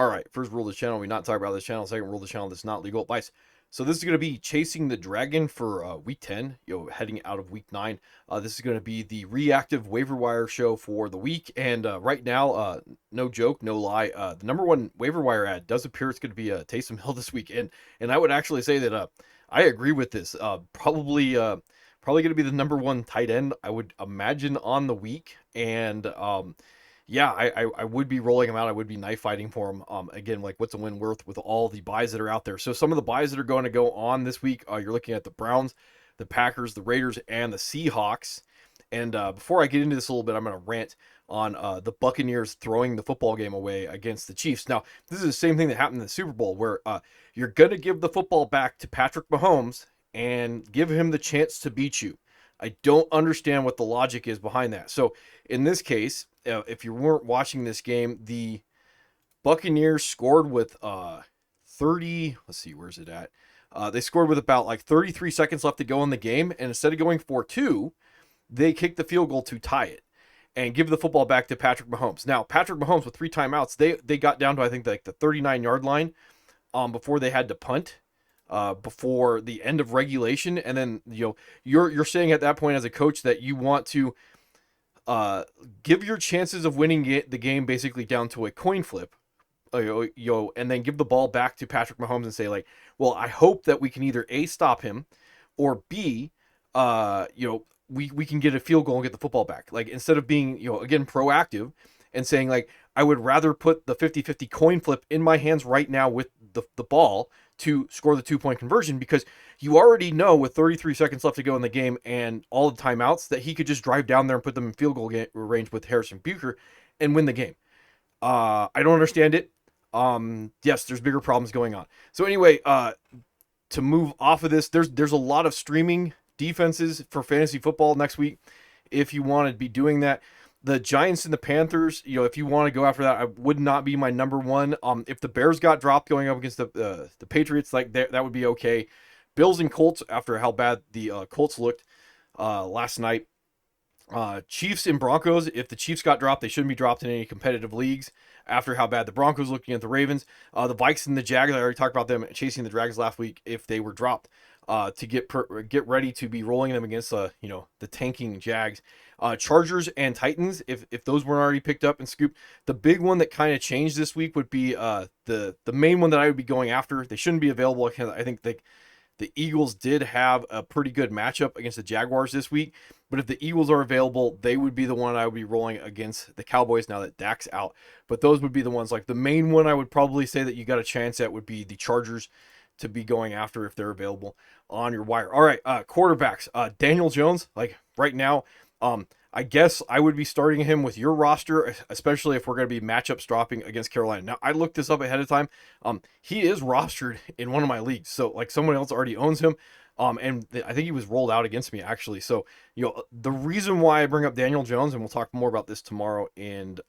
All right, first rule of the channel, we not talk about this channel. Second rule of the channel, this is not legal advice. So this is going to be chasing the dragon for week 10, heading out of week 9. This is going to be the reactive waiver wire show for the week. And right now, no joke, no lie, the number one waiver wire ad does appear it's going to be Taysom Hill this week. And I would actually say that I agree with this. Probably going to be the number one tight end, I would imagine, on the week. And yeah, I would be rolling him out. I would be knife fighting for him. Again, like, what's a win worth with all the buys that are out there? So some of the buys that are going to go on this week, you're looking at the Browns, the Packers, the Raiders, and the Seahawks. And before I get into this a little bit, I'm going to rant on the Buccaneers throwing the football game away against the Chiefs. Now, this is the same thing that happened in the Super Bowl, where you're going to give the football back to Patrick Mahomes and give him the chance to beat you. I don't understand what the logic is behind that. So in this case, if you weren't watching this game, the Buccaneers scored with 30. Let's see, where's it at? They scored with about like 33 seconds left to go in the game, and instead of going for 2, they kicked the field goal to tie it and give the football back to Patrick Mahomes. Now, Patrick Mahomes with 3 timeouts, they got down to, I think, like the 39-yard line before they had to punt. Before the end of regulation, and then you're saying at that point as a coach that you want to give your chances of winning the game basically down to a coin flip, and then give the ball back to Patrick Mahomes and say, like, well, I hope that we can either A, stop him, or B, we can get a field goal and get the football back. Like, instead of being, again, proactive and saying, like, I would rather put the 50-50 coin flip in my hands right now with the ball to score the 2-point conversion, because you already know with 33 seconds left to go in the game and all the timeouts that he could just drive down there and put them in field goal range with Harrison Bucher and win the game. I don't understand it. Yes, there's bigger problems going on. So anyway, to move off of this, there's a lot of streaming defenses for fantasy football next week if you want to be doing that. The Giants and the Panthers, if you want to go after that, I would not be my number one. If the Bears got dropped going up against the Patriots, like that would be okay. Bills and Colts, after how bad the Colts looked last night. Chiefs and Broncos, if the Chiefs got dropped, they shouldn't be dropped in any competitive leagues after how bad the Broncos looked against the Ravens. The Vikes and the Jags, I already talked about them chasing the Dragons last week if they were dropped. To get ready to be rolling them against the tanking Jags. Chargers and Titans, if those weren't already picked up and scooped. The big one that kind of changed this week would be the main one that I would be going after. They shouldn't be available. I think the Eagles did have a pretty good matchup against the Jaguars this week, but if the Eagles are available, they would be the one I would be rolling against the Cowboys now that Dak's out. But those would be the ones, like the main one I would probably say that you got a chance at would be the Chargers to be going after if they're available on your wire. All right, quarterbacks. Daniel Jones, like right now, I guess I would be starting him with your roster, especially if we're going to be matchup dropping against Carolina. Now, I looked this up ahead of time. He is rostered in one of my leagues, so like someone else already owns him. And I think he was rolled out against me, actually. So, the reason why I bring up Daniel Jones, and we'll talk more about this tomorrow and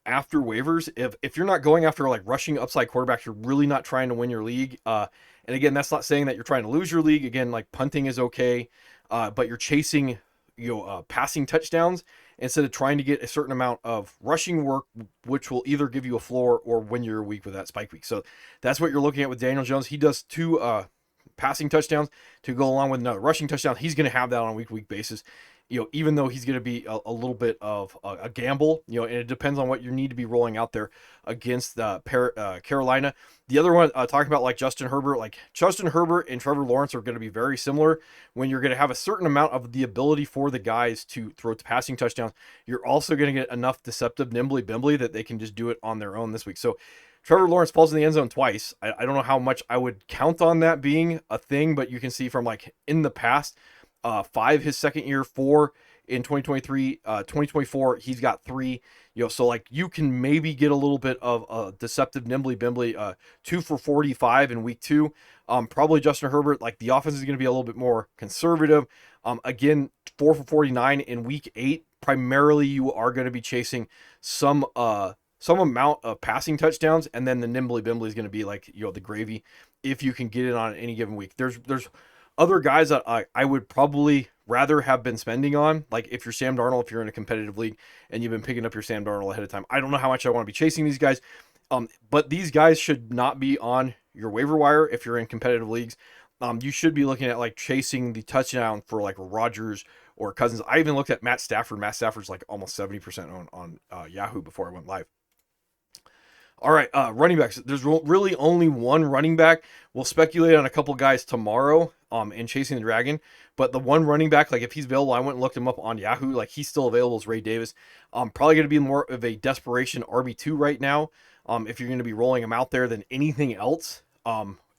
after waivers, if you're not going after like rushing upside quarterbacks, you're really not trying to win your league. And again, that's not saying that you're trying to lose your league. Again, like punting is okay, but you're chasing passing touchdowns instead of trying to get a certain amount of rushing work, which will either give you a floor or win your week with that spike week. So that's what you're looking at with Daniel Jones. He does 2 passing touchdowns to go along with another rushing touchdown. He's going to have that on a week-to-week basis. Even though he's going to be a little bit of a gamble, and it depends on what you need to be rolling out there against Carolina. The other one, talking about like Justin Herbert and Trevor Lawrence are going to be very similar when you're going to have a certain amount of the ability for the guys to throw passing touchdowns. You're also going to get enough deceptive nimbly-bimbly that they can just do it on their own this week. So Trevor Lawrence falls in the end zone twice. I don't know how much I would count on that being a thing, but you can see from like in the past, 5 his second year, 4 in 2023, 2024 he's got 3. So like you can maybe get a little bit of a deceptive nimbly-bimbly, 2 for 45 in week 2. Probably Justin Herbert, like the offense is going to be a little bit more conservative. Again, 4 for 49 in week 8. Primarily you are going to be chasing some amount of passing touchdowns, and then the nimbly-bimbly is going to be like the gravy if you can get it on any given week. There's other guys that I would probably rather have been spending on, like if you're Sam Darnold, if you're in a competitive league and you've been picking up your Sam Darnold ahead of time. I don't know how much I want to be chasing these guys. But these guys should not be on your waiver wire if you're in competitive leagues. You should be looking at like chasing the touchdown for like Rodgers or Cousins. I even looked at Matt Stafford. Matt Stafford's like almost 70% on Yahoo before I went live. All right, running backs. There's really only one running back. We'll speculate on a couple guys tomorrow in Chasing the Dragon. But the one running back, like if he's available, I went and looked him up on Yahoo. Like he's still available is Ray Davis. Probably going to be more of a desperation RB2 right now. If you're going to be rolling him out there than anything else.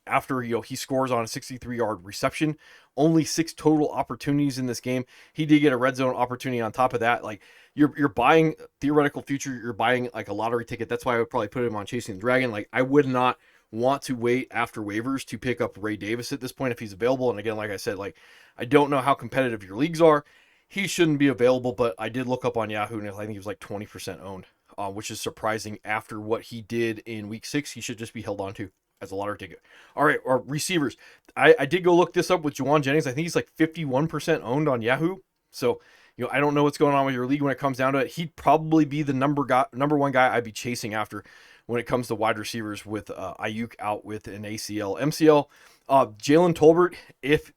After he scores on a 63-yard reception, only 6 total opportunities in this game. He did get a red zone opportunity on top of that. Like you're buying theoretical future, you're buying like a lottery ticket. That's why I would probably put him on Chasing the Dragon. Like I would not want to wait after waivers to pick up Ray Davis at this point if he's available. And again, like I said, like I don't know how competitive your leagues are. He shouldn't be available, but I did look up on Yahoo and I think he was like 20% owned, which is surprising after what he did in week 6. He should just be held on to as a lottery ticket. All right, our receivers. I did go look this up with Juwan Jennings. I think he's like 51% owned on Yahoo. So, I don't know what's going on with your league when it comes down to it. He'd probably be the number one guy I'd be chasing after when it comes to wide receivers with Ayuk out with an ACL. MCL, Jalen Tolbert, if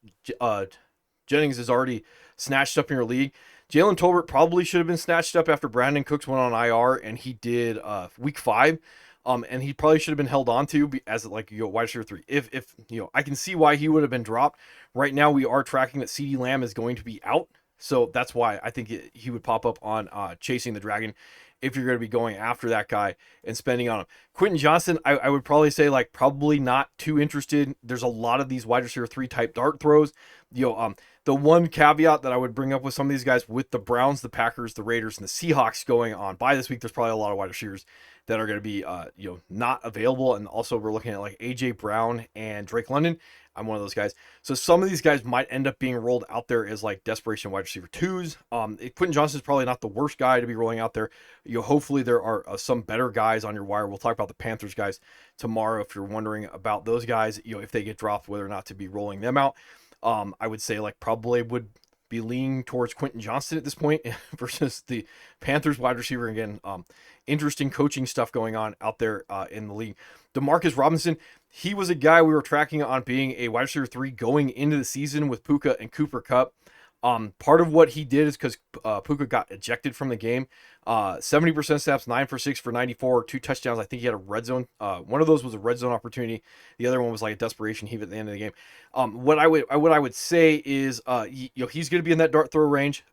Jennings is already snatched up in your league, Jalen Tolbert probably should have been snatched up after Brandon Cooks went on IR, and he did week 5. And he probably should have been held on to as like wide receiver 3. If I can see why he would have been dropped. Right now we are tracking that CeeDee Lamb is going to be out, so that's why I think he would pop up on Chasing the Dragon if you're going to be going after that guy and spending on him. Quentin Johnston, I would probably say like probably not too interested. There's a lot of these wide receiver 3 type dart throws. The one caveat that I would bring up with some of these guys with the Browns, the Packers, the Raiders, and the Seahawks going on by this week, there's probably a lot of wide receivers that are going to be not available. And also we're looking at like AJ Brown and Drake London. I'm one of those guys. So some of these guys might end up being rolled out there as like desperation wide receiver 2s. Quentin Johnston is probably not the worst guy to be rolling out there. Hopefully there are some better guys on your wire. We'll talk about the Panthers guys tomorrow if you're wondering about those guys, if they get dropped, whether or not to be rolling them out. I would say like probably would be leaning towards Quentin Johnston at this point versus the Panthers wide receiver. Again, interesting coaching stuff going on out there in the league. Demarcus Robinson, he was a guy we were tracking on being a wide receiver 3 going into the season with Puka and Cooper Kupp. Part of what he did is because Puka got ejected from the game. 70% snaps, 9 for 6 for 94, 2 touchdowns. I think he had a red zone. One of those was a red zone opportunity. The other one was like a desperation heave at the end of the game. What I would say is, he's going to be in that dart throw range.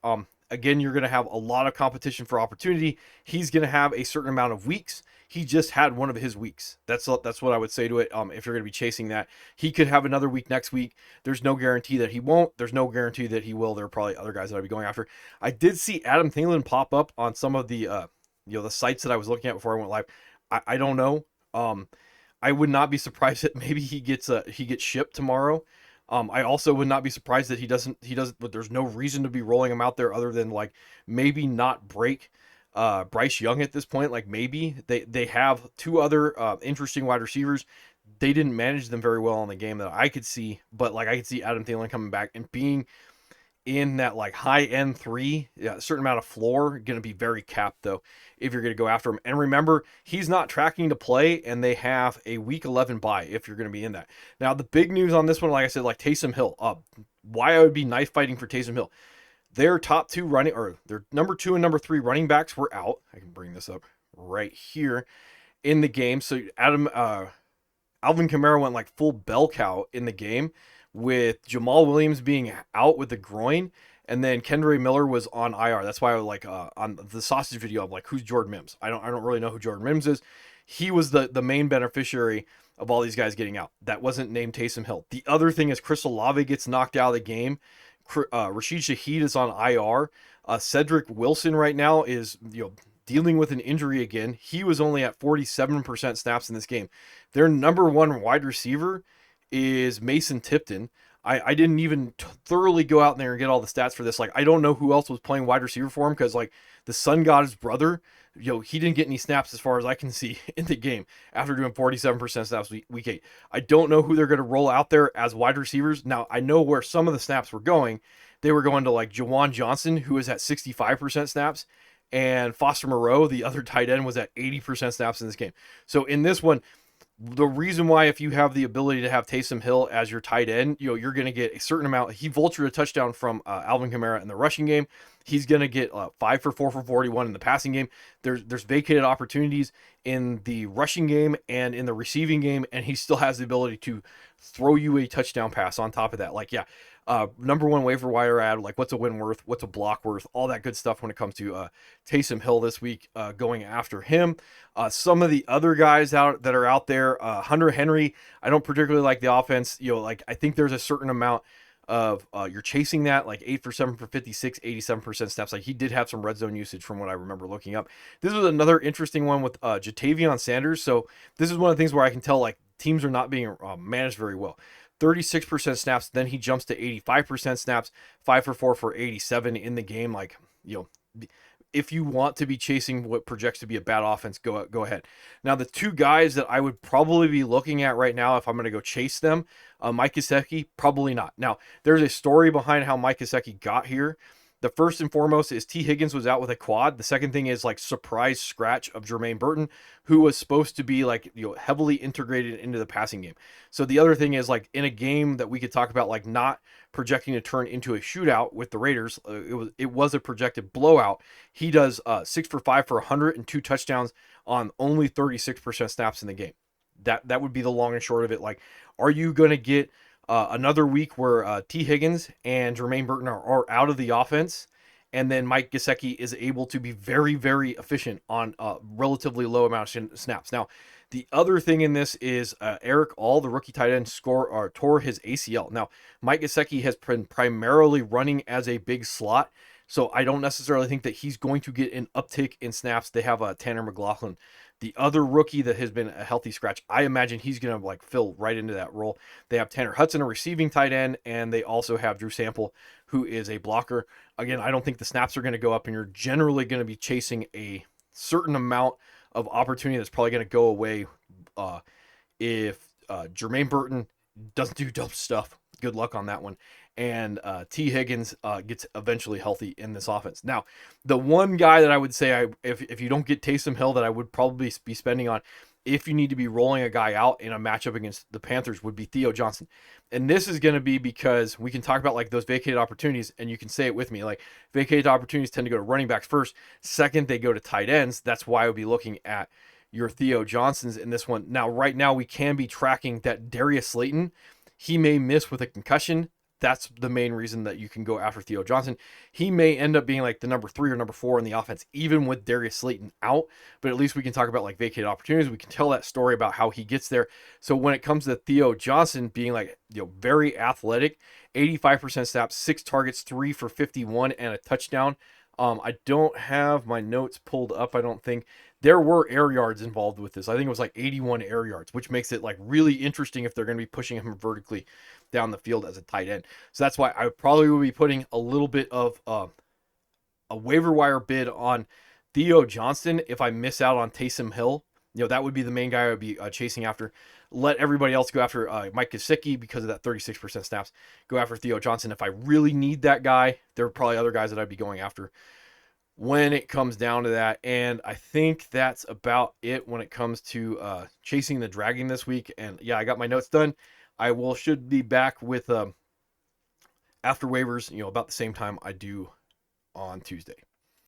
Again, you're going to have a lot of competition for opportunity. He's going to have a certain amount of weeks. He just had one of his weeks. That's what I would say to it. If you're going to be chasing that, he could have another week next week. There's no guarantee that he won't. There's no guarantee that he will. There are probably other guys that I'd be going after. I did see Adam Thielen pop up on some of the the sites that I was looking at before I went live. I don't know. I would not be surprised that maybe he gets shipped tomorrow. I also would not be surprised that he doesn't. But there's no reason to be rolling him out there other than like maybe not break Bryce Young at this point. Like maybe they have 2 other interesting wide receivers. They didn't manage them very well in the game that I could see, but like I could see Adam Thielen coming back and being in that like high end 3, a certain amount of floor, going to be very capped though if you're going to go after him. And remember, he's not tracking to play, and they have a week 11 bye if you're going to be in that. Now the big news on this one, like I said, like Taysom Hill, why I would be knife fighting for Taysom Hill. Their top 2 running, or their number 2 and number 3 running backs were out. I can bring this up right here in the game. So Alvin Kamara went like full bell cow in the game, with Jamal Williams being out with the groin, and then Kendre Miller was on IR. That's why I was like on the sausage video, I'm like, who's Jordan Mims? I don't really know who Jordan Mims is. He was the main beneficiary of all these guys getting out. That wasn't named Taysom Hill. The other thing is Chris Olave gets knocked out of the game. Rashid Shaheed is on IR. Cedric Wilson right now is dealing with an injury again. He was only at 47% snaps in this game. Their number 1 wide receiver is Mason Tipton. I didn't even thoroughly go out there and get all the stats for this. Like, I don't know who else was playing wide receiver for him, because like the Sun God's brother, he didn't get any snaps as far as I can see in the game after doing 47% snaps week 8. I don't know who they're going to roll out there as wide receivers. Now, I know where some of the snaps were going. They were going to like Jawan Johnson, who is at 65% snaps, and Foster Moreau, the other tight end, was at 80% snaps in this game. So in this one, the reason why, if you have the ability to have Taysom Hill as your tight end, you're going to get a certain amount. He vultured a touchdown from Alvin Kamara in the rushing game. He's going to get 5 for 4 for 41 in the passing game. There's vacated opportunities in the rushing game and in the receiving game, and he still has the ability to throw you a touchdown pass on top of that. Like, yeah, number one waiver wire ad, like what's a win worth, what's a block worth, all that good stuff when it comes to Taysom Hill this week, going after him. Some of the other guys out that are out there, Hunter Henry, I don't particularly like the offense. Like, I think there's a certain amount of you're chasing that, like 8 for 7 for 56, 87% snaps. Like, he did have some red zone usage from what I remember looking up. This was another interesting one with Jatavion Sanders. So this is one of the things where I can tell, like, teams are not being managed very well. 36% snaps, then he jumps to 85% snaps, 5 for 4 for 87 in the game. Like, if you want to be chasing what projects to be a bad offense, go ahead. Now, the two guys that I would probably be looking at right now, if I'm going to go chase them, Mike Gesicki, probably not. Now, there's a story behind how Mike Gesicki got here. The first and foremost is T. Higgins was out with a quad. The second thing is, like, surprise scratch of Jermaine Burton, who was supposed to be, like, heavily integrated into the passing game. So the other thing is, like, in a game that we could talk about, like, not projecting to turn into a shootout with the Raiders, it was a projected blowout. He does 6 for 5 for 102 touchdowns on only 36% snaps in the game. That would be the long and short of it. Like, are you going to get another week where T. Higgins and Jermaine Burton are out of the offense, and then Mike Gesicki is able to be very, very efficient on a relatively low amount of snaps? Now, the other thing in this is Eric All, the rookie tight end, tore his ACL. Now, Mike Gesicki has been primarily running as a big slot, so I don't necessarily think that he's going to get an uptick in snaps. They have Tanner McLaughlin, the other rookie that has been a healthy scratch. I imagine he's going to, like, fill right into that role. They have Tanner Hudson, a receiving tight end, and they also have Drew Sample, who is a blocker. Again, I don't think the snaps are going to go up, and you're generally going to be chasing a certain amount of opportunity that's probably going to go away if Jermaine Burton doesn't do dope stuff. Good luck on that one. And T. Higgins gets eventually healthy in this offense. Now, the one guy that I would say, if you don't get Taysom Hill, that I would probably be spending on, if you need to be rolling a guy out in a matchup against the Panthers, would be Theo Johnson. And this is going to be because we can talk about, like, those vacated opportunities, and you can say it with me. Like, vacated opportunities tend to go to running backs first. Second, they go to tight ends. That's why I would be looking at your Theo Johnsons in this one. Now, right now, we can be tracking that Darius Slayton, he may miss with a concussion. That's the main reason that you can go after Theo Johnson. He may end up being, like, the number 3 or number 4 in the offense, even with Darius Slayton out. But at least we can talk about, like, vacated opportunities. We can tell that story about how he gets there. So when it comes to Theo Johnson being, like, very athletic, 85% snaps, 6 targets, 3 for 51, and a touchdown. I don't have my notes pulled up, I don't think. There were air yards involved with this. I think it was like 81 air yards, which makes it, like, really interesting if they're going to be pushing him vertically down the field as a tight end. So that's why I probably will be putting a little bit of a waiver wire bid on Theo Johnson if I miss out on Taysom Hill. That would be the main guy I would be chasing after. Let everybody else go after Mike Gesicki because of that 36% snaps. Go after Theo Johnson. If I really need that guy, there are probably other guys that I'd be going after when it comes down to that. And I think that's about it when it comes to chasing the dragon this week. And yeah, I got my notes done. I should be back with after waivers, about the same time I do on Tuesday.